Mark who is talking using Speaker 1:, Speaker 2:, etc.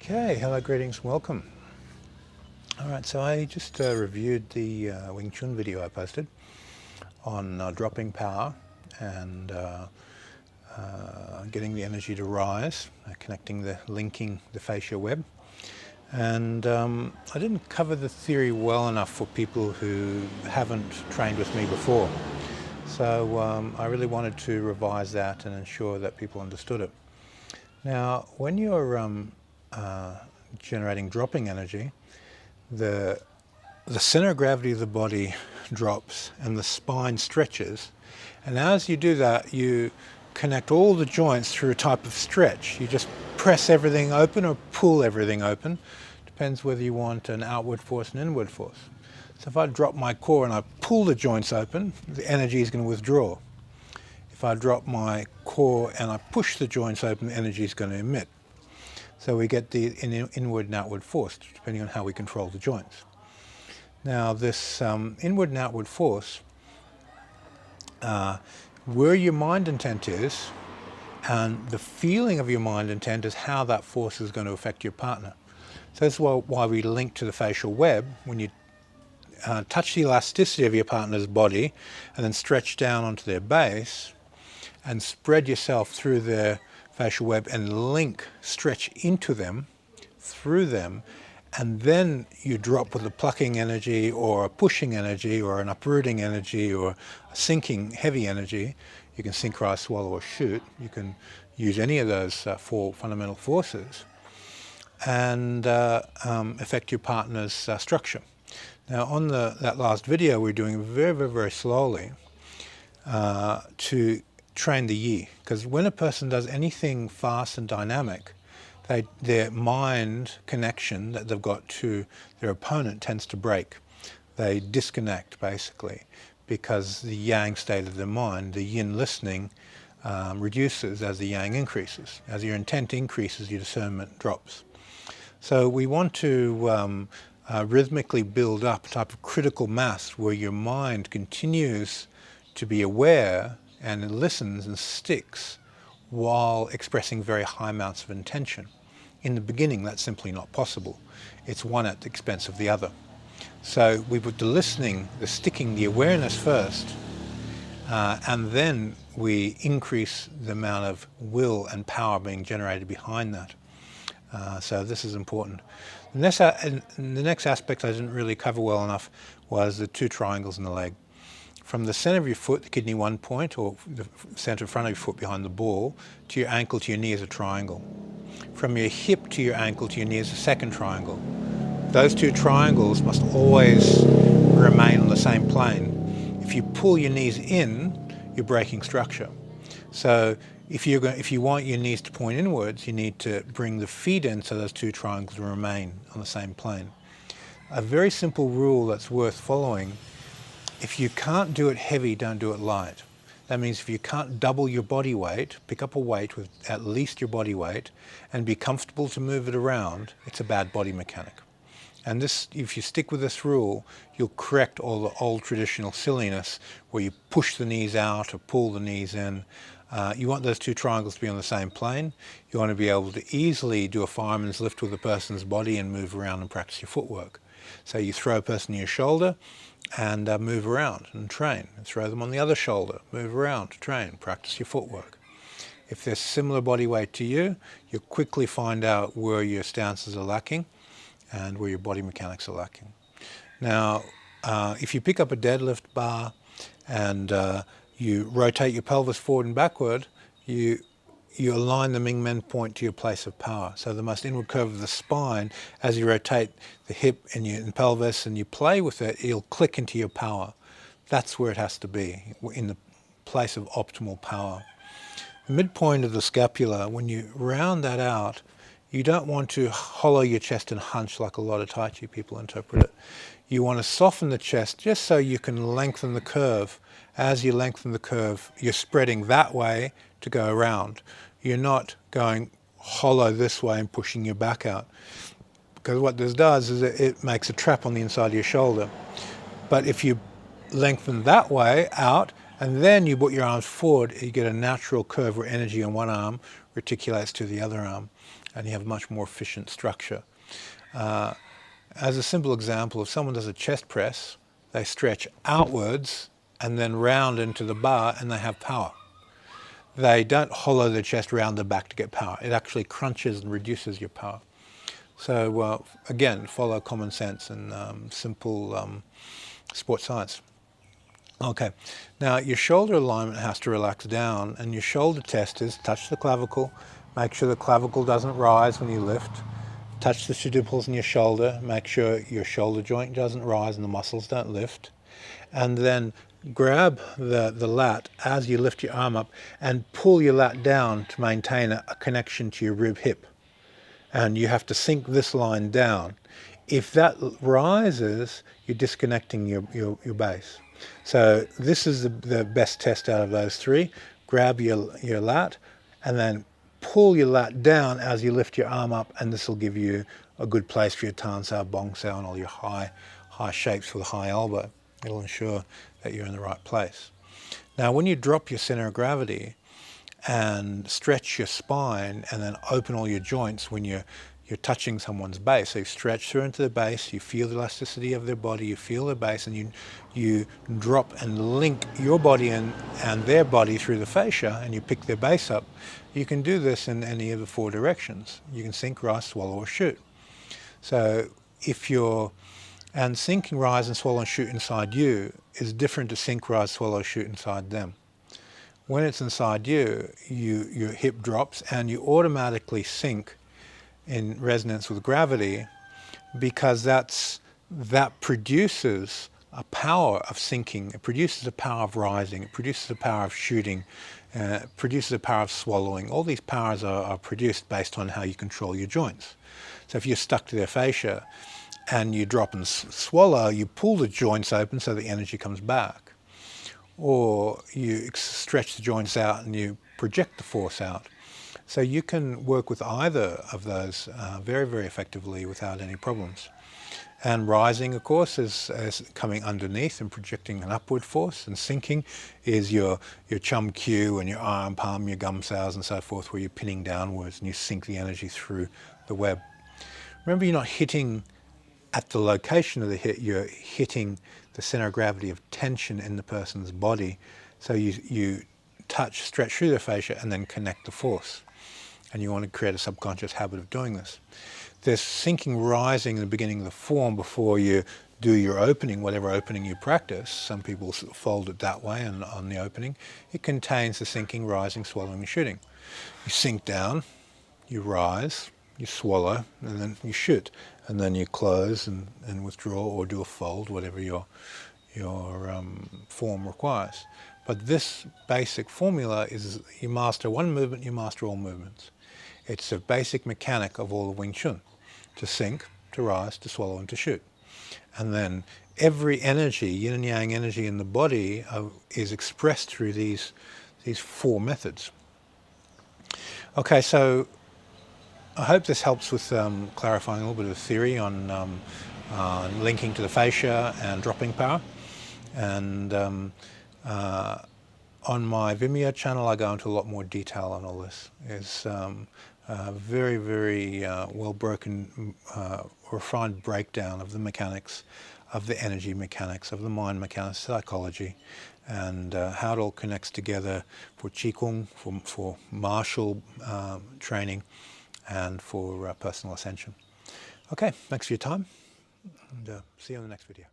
Speaker 1: Okay, hello, greetings, welcome. Alright, so I just reviewed the Wing Chun video I posted on dropping power and getting the energy to rise, linking the fascia web. And I didn't cover the theory well enough for people who haven't trained with me before. So I really wanted to revise that and ensure that people understood it. Now, when you're generating dropping energy, the center of gravity of the body drops and the spine stretches, and as you do that you connect all the joints through a type of stretch. You just press everything open or pull everything open. Depends whether you want an outward force and inward force. So if I drop my core and I pull the joints open, the energy is going to withdraw. If I drop my core and I push the joints open, the energy is going to emit. So we get the inward and outward force, depending on how we control the joints. Now this inward and outward force, where your mind intent is, and the feeling of your mind intent is how that force is going to affect your partner. So that's why we link to the facial web. When you touch the elasticity of your partner's body and then stretch down onto their base and spread yourself through their facial web and stretch into them, through them, and then you drop with a plucking energy or a pushing energy or an uprooting energy or a sinking heavy energy. You can sink, rise, swallow, or shoot. You can use any of those four fundamental forces and affect your partner's structure. Now on that last video we're doing very, very, very slowly to train the yi, because when a person does anything fast and dynamic, their mind connection that they've got to their opponent tends to break. They disconnect basically, because the yang state of their mind, the yin listening, reduces as the yang increases. As your intent increases, your discernment drops. So we want to rhythmically build up a type of critical mass where your mind continues to be aware and it listens and sticks while expressing very high amounts of intention. In the beginning, that's simply not possible. It's one at the expense of the other. So we put the listening, the sticking, the awareness first, and then we increase the amount of will and power being generated behind that. So this is important. The next aspect I didn't really cover well enough was the two triangles in the leg. From the center of your foot, the kidney 1 point, or the center front of your foot behind the ball, to your ankle to your knee is a triangle. From your hip to your ankle to your knee is a second triangle. Those two triangles must always remain on the same plane. If you pull your knees in, you're breaking structure. So if you want your knees to point inwards, you need to bring the feet in so those two triangles remain on the same plane. A very simple rule that's worth following: if you can't do it heavy, don't do it light. That means if you can't double your body weight, pick up a weight with at least your body weight and be comfortable to move it around, it's a bad body mechanic. And this, if you stick with this rule, you'll correct all the old traditional silliness where you push the knees out or pull the knees in. You want those two triangles to be on the same plane. You want to be able to easily do a fireman's lift with a person's body and move around and practice your footwork. So you throw a person on your shoulder and move around and train. And throw them on the other shoulder, move around, train, practice your footwork. If there's similar body weight to you, you'll quickly find out where your stances are lacking and where your body mechanics are lacking. Now, if you pick up a deadlift bar and you rotate your pelvis forward and backward, you align the Ming Men point to your place of power. So the most inward curve of the spine, as you rotate the hip and your pelvis and you play with it, it'll click into your power. That's where it has to be, in the place of optimal power. The midpoint of the scapula, when you round that out, you don't want to hollow your chest and hunch like a lot of Tai Chi people interpret it. You want to soften the chest just so you can lengthen the curve. As you lengthen the curve, you're spreading that way to go around. You're not going hollow this way and pushing your back out. Because what this does is it makes a trap on the inside of your shoulder. But if you lengthen that way out and then you put your arms forward, you get a natural curve where energy in one arm reticulates to the other arm. and you have a much more efficient structure. As a simple example, if someone does a chest press, they stretch outwards and then round into the bar and they have power. They don't hollow their chest round the back to get power. It actually crunches and reduces your power. So again, follow common sense and simple sports science. Okay, now your shoulder alignment has to relax down, and your shoulder test is touch the clavicle, make sure the clavicle doesn't rise when you lift, touch the sternum in your shoulder, make sure your shoulder joint doesn't rise and the muscles don't lift, and then grab the lat as you lift your arm up and pull your lat down to maintain a connection to your rib hip. And you have to sink this line down. If that rises, you're disconnecting your base. So this is the best test out of those three. Grab your lat and then pull your lat down as you lift your arm up, and this will give you a good place for your tan sao, bong sao, and all your high shapes for the high elbow. It'll ensure that you're in the right place. Now, when you drop your center of gravity and stretch your spine and then open all your joints when you're touching someone's base, so you stretch through into the base, you feel the elasticity of their body, you feel their base, and you drop and link your body and their body through the fascia, and you pick their base up. You can do this in any of the four directions. You can sink, rise, swallow, or shoot. So and sinking, rise, and swallow and shoot inside you is different to sink, rise, swallow, shoot inside them. When it's inside you, your hip drops and you automatically sink in resonance with gravity, because that produces a power of sinking, it produces a power of rising, it produces a power of shooting, it produces a power of swallowing. All these powers are produced based on how you control your joints. So if you're stuck to their fascia and you drop and swallow, you pull the joints open so the energy comes back. Or you stretch the joints out and you project the force out. So you can work with either of those very, very effectively without any problems. And rising, of course, is coming underneath and projecting an upward force, and sinking is your chum Q and your arm palm, your gum sows and so forth, where you're pinning downwards and you sink the energy through the web. Remember, you're not hitting at the location of the hit, you're hitting the center of gravity of tension in the person's body. So you touch, stretch through the fascia and then connect the force. And you want to create a subconscious habit of doing this. There's sinking, rising in the beginning of the form before you do your opening, whatever opening you practice. Some people fold it that way and on the opening. It contains the sinking, rising, swallowing, and shooting. You sink down, you rise, you swallow, and then you shoot. And then you close and withdraw or do a fold, whatever your form requires. But this basic formula is you master one movement, you master all movements. It's a basic mechanic of all of Wing Chun: to sink, to rise, to swallow, and to shoot. And then every energy, yin and yang energy in the body, is expressed through these four methods. Okay, so I hope this helps with clarifying a little bit of theory on linking to the fascia and dropping power. And on my Vimeo channel, I go into a lot more detail on all this. It's very, very well-broken, refined breakdown of the mechanics, of the energy mechanics, of the mind mechanics, psychology, and how it all connects together for Qigong, for martial training, and for personal ascension. Okay, thanks for your time, and see you on the next video.